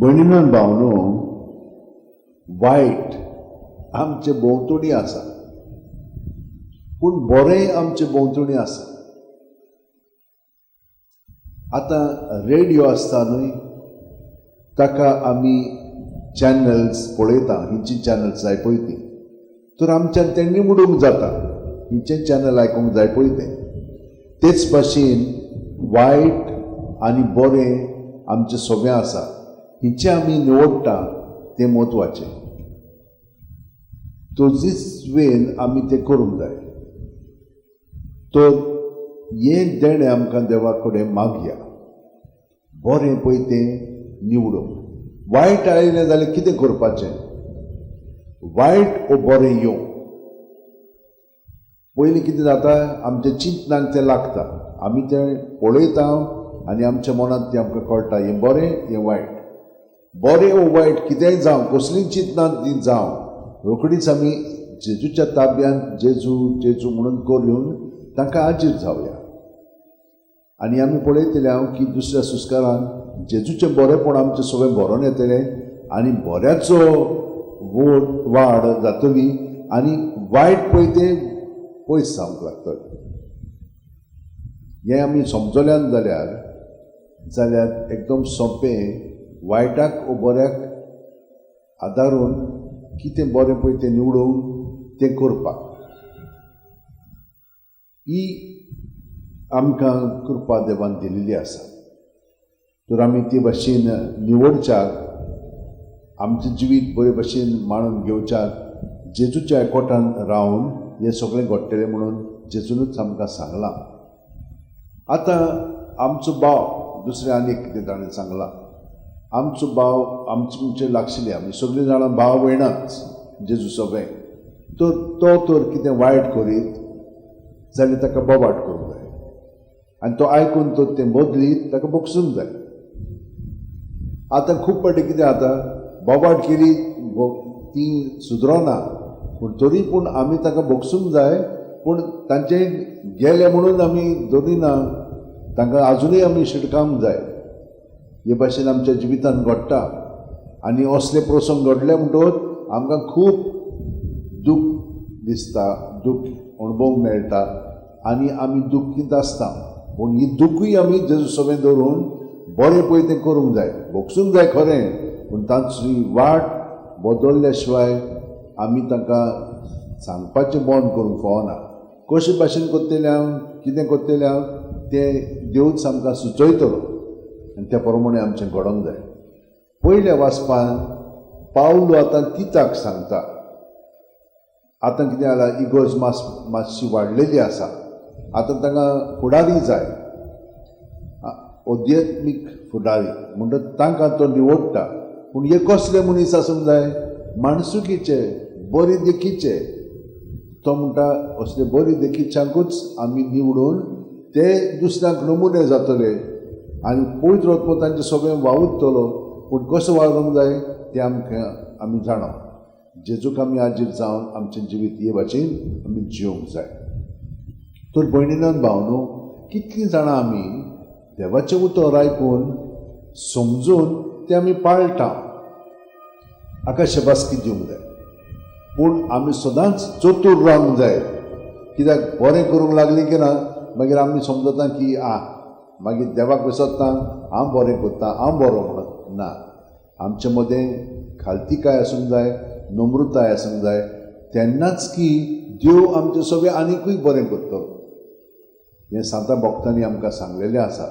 भयणीनो भावनो वायट आमचे भोंवतणी आसा पूण बरें आमचे भोंवतणी आसा. आतां रेडिओ आसता न्हय ताका आमी चॅनल्स पळयता, हिंची चॅनल्स आयकयती, तर आमच्यान तें निवडूंक जाता हिंचें चॅनल आयकूंक जाय पळय तें. तेच भाशेन वायट आनी बरें आमचें सगळें आसा, हिंचें आमी निवडटा तें म्हत्वाचें. तोच वेन आमी तें करूंक जाय. तर हें देणें आमकां देवा कडेन मागया, बरें पळय तें निवडूंक. वायट आयलें जाल्यार कितें करपाचें? वायट ओ बरें येवं. पयलीं कितें जाता, आमच्या चिंतनाक तें लागता, आमी तें पळयता आनी आमच्या मनांत तें आमकां कळटा हें बरें हें वायट. बरें ओ वायट कितेंय जावं, कसलीय चिंतनां ती जावं, रोखडीच आमी जेजूच्या ताब्यांत जेजू जेजू म्हणून करून तांकां आजीर जावया. आनी आमी पळयतले हांव की दुसऱ्या सुस्कारान जेजूचें बरेंपण आमचें सगळें भरोन येतलें आनी बऱ्याचो वाड जातली आनी वायट पळय तें पयस जावंक लागतलें. हें आमी समजल्यान जाल्यार एकदम सोंपें वायटाक ओ बऱ्याक आदारून कितें बरें पळय तें निवडूंक तें करपाक. ही आमकां कृपा देवान दिलेली आसा. तर आमी ते भाशेन निवडच्याक, आमचें जिवीत बरे भाशेन मांडून घेवच्याक जेजूच्या एकवटान रावन हें सगळें घडटलें म्हणून जेजूनच आमकां सांगलां. आतां आमचो भाव दुसरें आनी एक कितें ताणें सांगलां, आमचो भाव आमचे लागशिल्ले, आमी सगळीं जाणां भाव भयणांच जेजू सगळें. तर तो कितें वायट करीत जाल्यार ताका बोबाट करूंक जाय आनी तो आयकून तो तें बदलीत ताका बोगसूंक जाय. आतां खूब फावटी कितें जाता, बोबाट केली ती सुदरना, पूण तरी पूण आमी ताका बोगसूंक जाय. पूण तांचें गेलें म्हणून आमी धरिना, तांकां आजुनूय आमी शिडकावंक जाय. हे भाशेन आमच्या जिवितांत घडटा आनी असले प्रसंग घडले म्हणटच आमकां खूब दूख दिसता, दूख अणभवूंक मेळटा आनी आमी दुख्खीत आसता. पूण ही दुखूय आमी जेजू सगळें धरून बरें पळय तें करूंक जाय, भोगसूंक जाय खरें, पूण तांची वाट बदलल्या शिवाय आमी तांकां सांगपाचें बंद करूंक फावना. कशे भाशेन करतले हांव, कितें करतले हांव तें देवच आमकां सुचयतलो आनी त्या प्रमाणे आमचें घडोंक जाय. पयल्या वाचपान पावलो आतां तिताक सांगता. आतां कितें जालां, इगोर्ज मातशी वाडलेली आसा, आतां तांकां फुडारी जाय, अध्यात्मीक फुडारी म्हणटच तांकां तो निवडटा. पूण हे कसले मनीस आसूंक जाय? माणसुकीचे, बरे देखीचे. तो म्हणटा असले बरे देखीच्यांकूच आमी निवडून ते दुसऱ्यांक नमुने जातले आनी पळयत वचपा तांचें सगळें वावुरतलो. पूण कशें वावरूंक जाय तें आमी जाणा. जेजूक आमी आजीर जावन आमचें जिवीत हे भाशेन आमी जिवंक जाय. तर भयणीनो भावनो, कितलीं जाणां आमी देवाचें उतर आयकून समजून तें आमी पाळटा, हाका शबासकी दिवंक जाय. पूण आमी सदांच चतूर रावंक जाय. कित्याक बरें करूंक लागलीं की ना मागीर आमी समजता की मागीर देवाक विसरता, हांव बरें करतां, हांव बरो म्हणत ना. आमचे मदें खालतीकाय आसूंक जाय, नम्रताय आसूंक जाय. तेन्नाच की देव आमचें सगळें आनिकूय बरें करतलो. हें सांता भक्तांनी आमकां सांगलेलें आसा.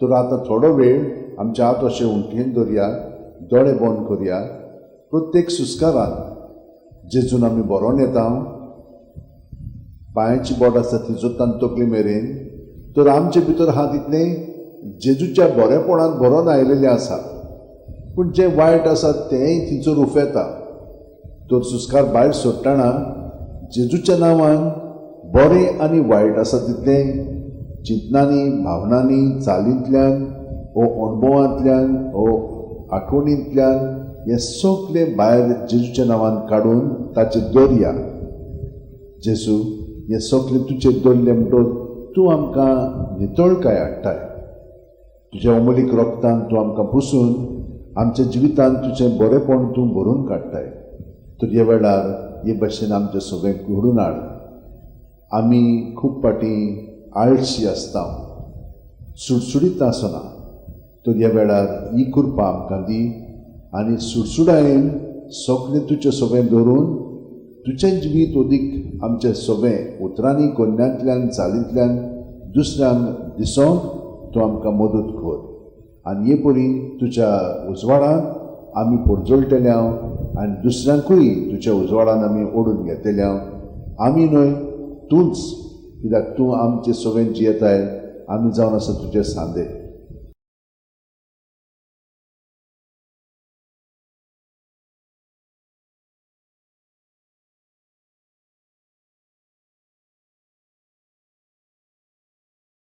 तर आतां थोडो वेळ आमचे हात अशें उंठीन दवरया, दोळे बंद करया. प्रत्येक सुस्कारान जेजून आमी बरोवन येता. पांयाची बोट आसा ती जोतान तकली मेरेन. तर आमचे भितर हात इतलें जेजूच्या बरेपणान भरोन आयलेलें आसा. पूण जें वायट आसा तेंय तिचो रूफ येता. तर सुस्कार भायर सोडटना जेजूच्या नांवान बरें आनी वायट आसा तितलें चिंतनांनी, भावनांनी, चालींतल्यान ओ अणभवांतल्यान ओ आठवणींतल्यान हें सगळें भायर जेजूच्या नांवान काडून ताचेर दवरया. जेजू, हें सगळें तुजेर दवरलें म्हणटच तूं आमकां नितळकाय हाडटाय. तुज्या अमोलीक रगतान तूं आमकां पुसून आमच्या जिवितांत तुजें बरेपण तूं भरून काडटाय. तर ह्या वेळार हे भाशेन आमच्या सगळ्यांक घडून हाड. आमी खूब फाटी आळशी आसता, सुडसुडीत आसना. तर ह्या वेळार ही कृपा आमकां दी आनी सुडसुडायेन सगळें तुजें सगळें धरून तुजें जिवीत ओदीक आमचें सगळें उतरांनी कोन्यांतल्यान चालींतल्यान दुसऱ्यांक दिसोंक तूं आमकां मदत कर. आनी हे परी तुज्या उजवाडान आमी परजळटल्या आनी दुसऱ्यांकूय तुज्या उजवाडान आमी ओडून घेतल्या. आमी न्हय तूंच, कित्याक तूं आमचें सगळें जियेताय. आमी जावन आसा तुजे सांदे.